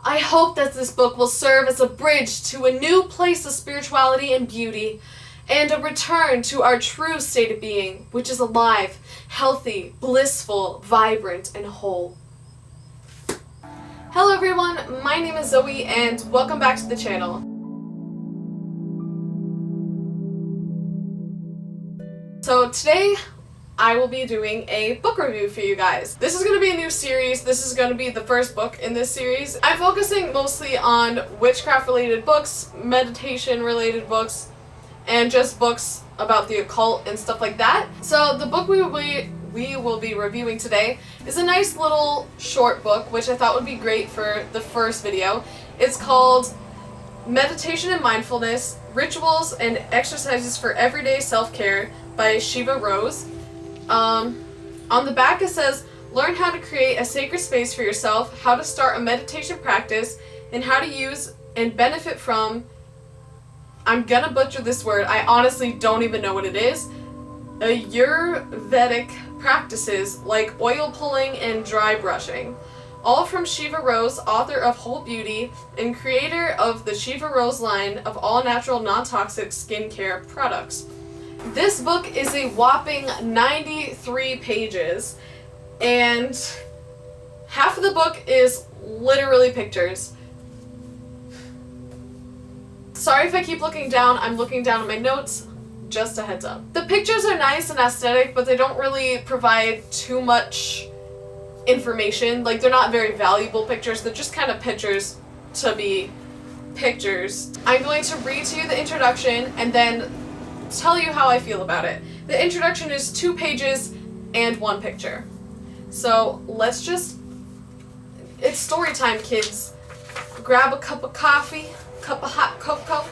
I hope that this book will serve as a bridge to a new place of spirituality and beauty, and a return to our true state of being, which is alive, healthy, blissful, vibrant, and whole. Hello everyone, my name is Zoe, and welcome back to the channel. So today, I will be doing a book review for you guys. This is going to be a new series. This is going to be the first book in this series. I'm focusing mostly on witchcraft related books, meditation related books, and just books about the occult and stuff like that. So the book we will be reviewing today is a nice little short book, which I thought would be great for the first video. It's called Meditation and Mindfulness, Rituals and Exercises for Everyday Self-Care by Shiva Rose. On the back it says, learn how to create a sacred space for yourself, how to start a meditation practice, and how to use and benefit from, I'm gonna butcher this word, I honestly don't even know what it is, Ayurvedic practices like oil pulling and dry brushing. All from Shiva Rose, author of Whole Beauty and creator of the Shiva Rose line of all natural non-toxic skincare products. This book is a whopping 93 pages, and half of the book is literally pictures. Sorry if I keep looking down, I'm looking down at my notes, just a heads up. The pictures are nice and aesthetic, but they don't really provide too much information. Like, they're not very valuable pictures, they're just kind of pictures to be pictures. I'm going to read to you the introduction and then tell you how I feel about it. The introduction is 2 pages and 1 picture. So let's just, it's story time, kids. Grab a cup of coffee, cup of hot cocoa,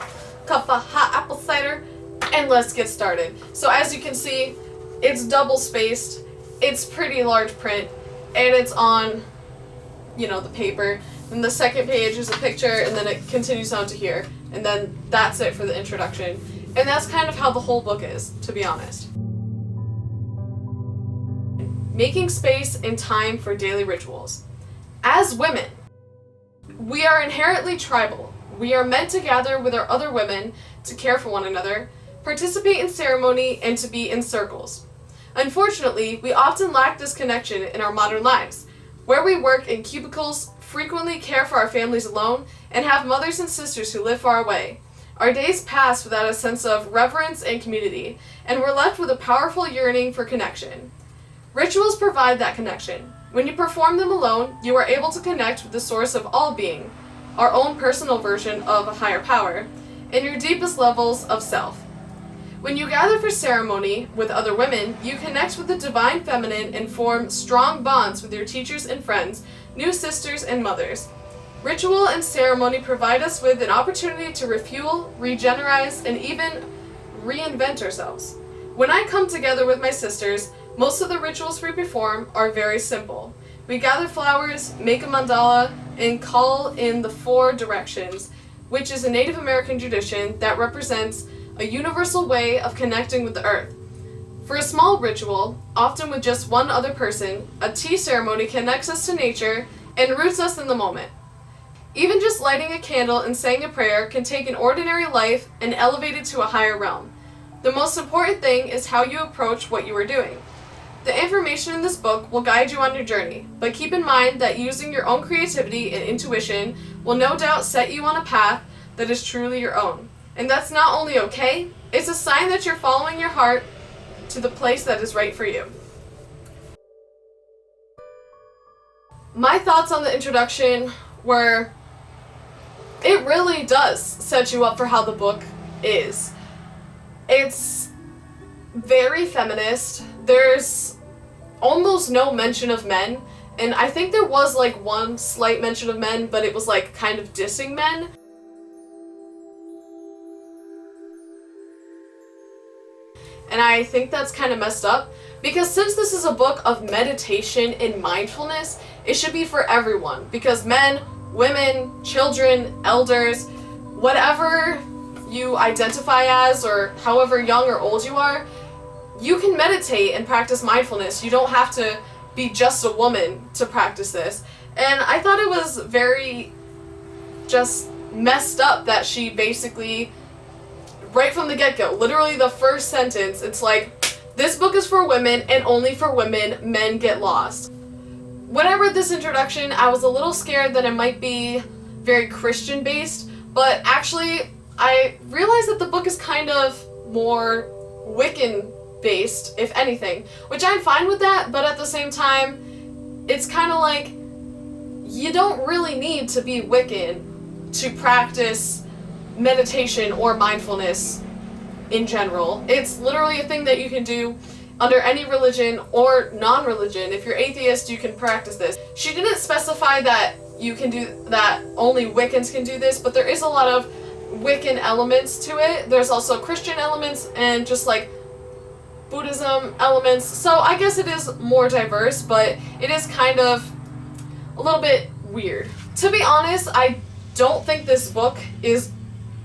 cup of hot apple cider, and let's get started. So as you can see, it's double spaced, it's pretty large print, and it's on, you know, the paper. And the second page is a picture, and then it continues on to here. And then that's it for the introduction. And that's kind of how the whole book is, to be honest. Making space and time for daily rituals. As women, we are inherently tribal. We are meant to gather with our other women to care for one another, participate in ceremony, and to be in circles. Unfortunately, we often lack this connection in our modern lives, where we work in cubicles, frequently care for our families alone, and have mothers and sisters who live far away. Our days pass without a sense of reverence and community, and we're left with a powerful yearning for connection. Rituals provide that connection. When you perform them alone, you are able to connect with the source of all being, our own personal version of a higher power, and your deepest levels of self. When you gather for ceremony with other women, you connect with the divine feminine and form strong bonds with your teachers and friends, new sisters and mothers. Ritual and ceremony provide us with an opportunity to refuel, regenerate, and even reinvent ourselves. When I come together with my sisters, most of the rituals we perform are very simple. We gather flowers, make a mandala, and call in the 4 directions, which is a Native American tradition that represents a universal way of connecting with the earth. For a small ritual, often with just one other person, a tea ceremony connects us to nature and roots us in the moment. Even just lighting a candle and saying a prayer can take an ordinary life and elevate it to a higher realm. The most important thing is how you approach what you are doing. The information in this book will guide you on your journey, but keep in mind that using your own creativity and intuition will no doubt set you on a path that is truly your own. And that's not only okay, it's a sign that you're following your heart to the place that is right for you. My thoughts on the introduction were, it really does set you up for how the book is. It's very feminist. There's almost no mention of men, and I think there was like one slight mention of men, but it was like kind of dissing men. And I think that's kind of messed up, because since this is a book of meditation and mindfulness, it should be for everyone, because men, women, children, elders, whatever you identify as or however young or old you are, you can meditate and practice mindfulness. You don't have to be just a woman to practice this. And I thought it was very just messed up that she basically, right from the get-go, literally the first sentence, it's like, this book is for women and only for women, men get lost. When I read this introduction, I was a little scared that it might be very Christian based, but actually I realized that the book is kind of more Wiccan based, if anything, which I'm fine with that, but at the same time, it's kind of like, you don't really need to be Wiccan to practice meditation or mindfulness in general. It's literally a thing that you can do under any religion or non-religion. If you're atheist, you can practice this. She didn't specify that you can do that, only Wiccans can do this, but there is a lot of Wiccan elements to it. There's also Christian elements and just like Buddhism elements. So I guess it is more diverse, but it is kind of a little bit weird. To be honest, I don't think this book is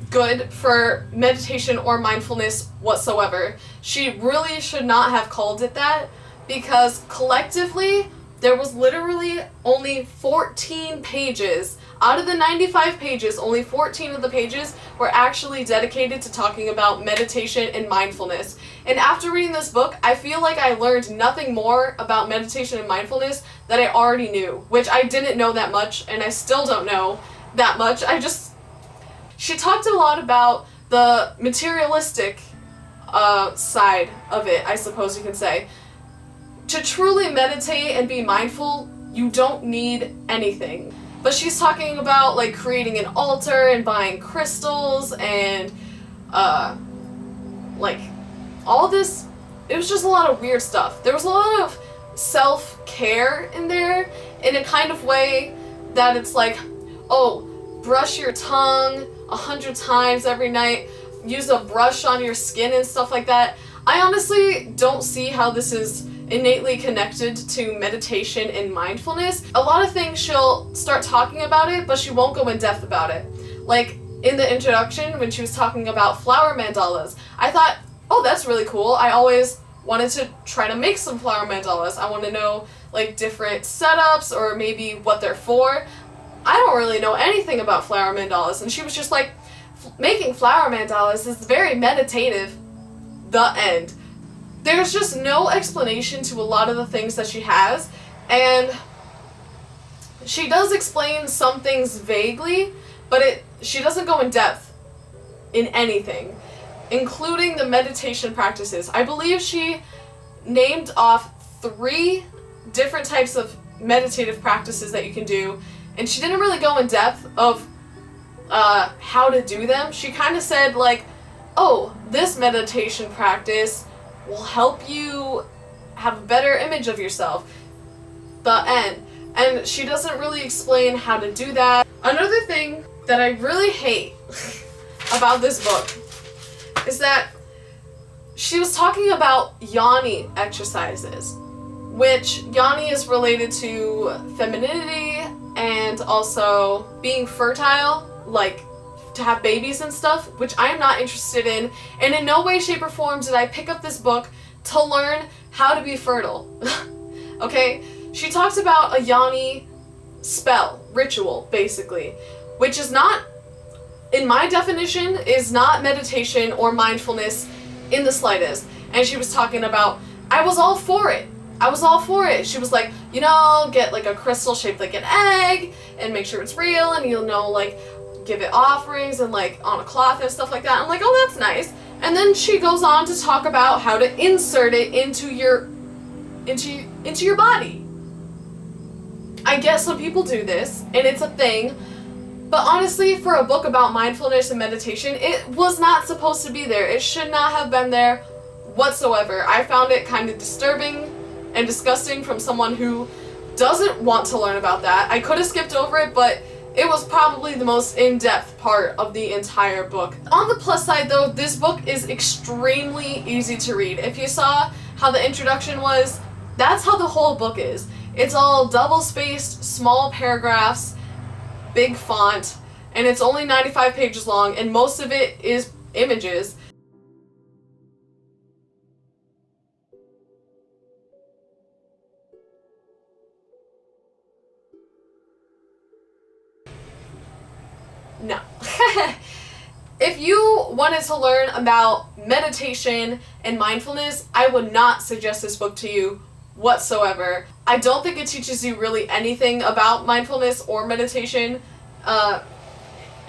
good for meditation or mindfulness whatsoever. She really should not have called it that, because collectively there was literally only 14 pages. Out of the 95 pages, only 14 of the pages were actually dedicated to talking about meditation and mindfulness. And after reading this book, I feel like I learned nothing more about meditation and mindfulness that I already knew, which I didn't know that much, and I still don't know that much. She talked a lot about the materialistic side of it, I suppose you can say. To truly meditate and be mindful, you don't need anything. But she's talking about like creating an altar and buying crystals and like all this. It was just a lot of weird stuff. There was a lot of self-care in there in a kind of way that it's like, oh, brush your tongue 100 times every night, use a brush on your skin and stuff like that. I honestly don't see how this is innately connected to meditation and mindfulness. A lot of things she'll start talking about it, but she won't go in depth about it. Like in the introduction when she was talking about flower mandalas, I thought, oh, that's really cool. I always wanted to try to make some flower mandalas. I want to know like different setups or maybe what they're for. I don't really know anything about flower mandalas, and she was just like, making flower mandalas is very meditative. The end. There's just no explanation to a lot of the things that she has, and she does explain some things vaguely, but she doesn't go in depth in anything, including the meditation practices. I believe she named off 3 different types of meditative practices that you can do, and she didn't really go in depth of how to do them. She kind of said like, oh, this meditation practice will help you have a better image of yourself. The end. And she doesn't really explain how to do that. Another thing that I really hate about this book is that she was talking about yoni exercises, which yoni is related to femininity and also being fertile, like to have babies and stuff, which I am not interested in, and in no way, shape, or form did I pick up this book to learn how to be fertile. Okay? She talks about a yoni spell, ritual, basically, which is not, in my definition, is not meditation or mindfulness in the slightest. And she was talking about, I was all for it. She was like, you know, get like a crystal shaped like an egg and make sure it's real, and you'll know, like, give it offerings and like on a cloth and stuff like that. I'm like, oh, that's nice. And then she goes on to talk about how to insert it into your body. I guess some people do this and it's a thing, but honestly, for a book about mindfulness and meditation, it was not supposed to be there. It should not have been there whatsoever. I found it kind of disturbing and disgusting from someone who doesn't want to learn about that. I could have skipped over it, but it was probably the most in-depth part of the entire book. On the plus side though, this book is extremely easy to read. If you saw how the introduction was, that's how the whole book is. It's all double-spaced, small paragraphs, big font, and it's only 95 pages long, and most of it is images. No. If you wanted to learn about meditation and mindfulness, I would not suggest this book to you whatsoever. I don't think it teaches you really anything about mindfulness or meditation.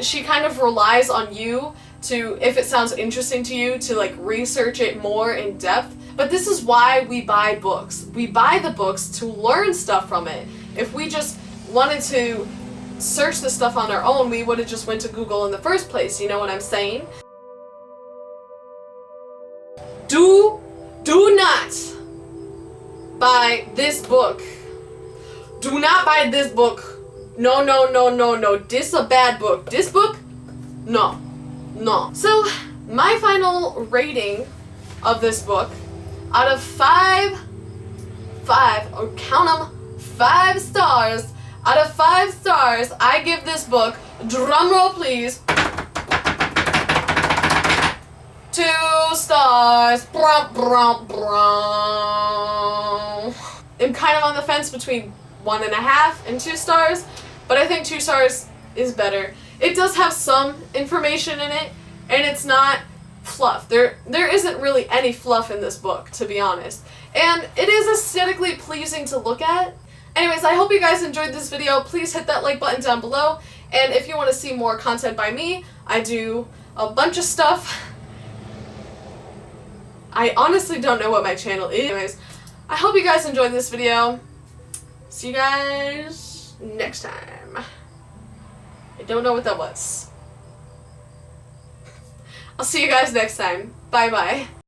She kind of relies on you to, if it sounds interesting to you, to like research it more in depth. But this is why we buy books. We buy the books to learn stuff from it. If we just wanted to search the stuff on our own, we would have just went to Google in the first place, you know what I'm saying? Do not buy this book. Do not buy this book. No. This is a bad book. This book? No. So, my final rating of this book, out of 5, or count them, 5 stars, out of 5 stars, I give this book, drumroll please, 2 stars. Brum, brum, brum. I'm kind of on the fence between 1.5 and 2 stars, but I think 2 stars is better. It does have some information in it, and it's not fluff. There isn't really any fluff in this book, to be honest. And it is aesthetically pleasing to look at. Anyways, I hope you guys enjoyed this video. Please hit that like button down below. And if you want to see more content by me, I do a bunch of stuff. I honestly don't know what my channel is. Anyways, I hope you guys enjoyed this video. See you guys next time. I don't know what that was. I'll see you guys next time. Bye bye.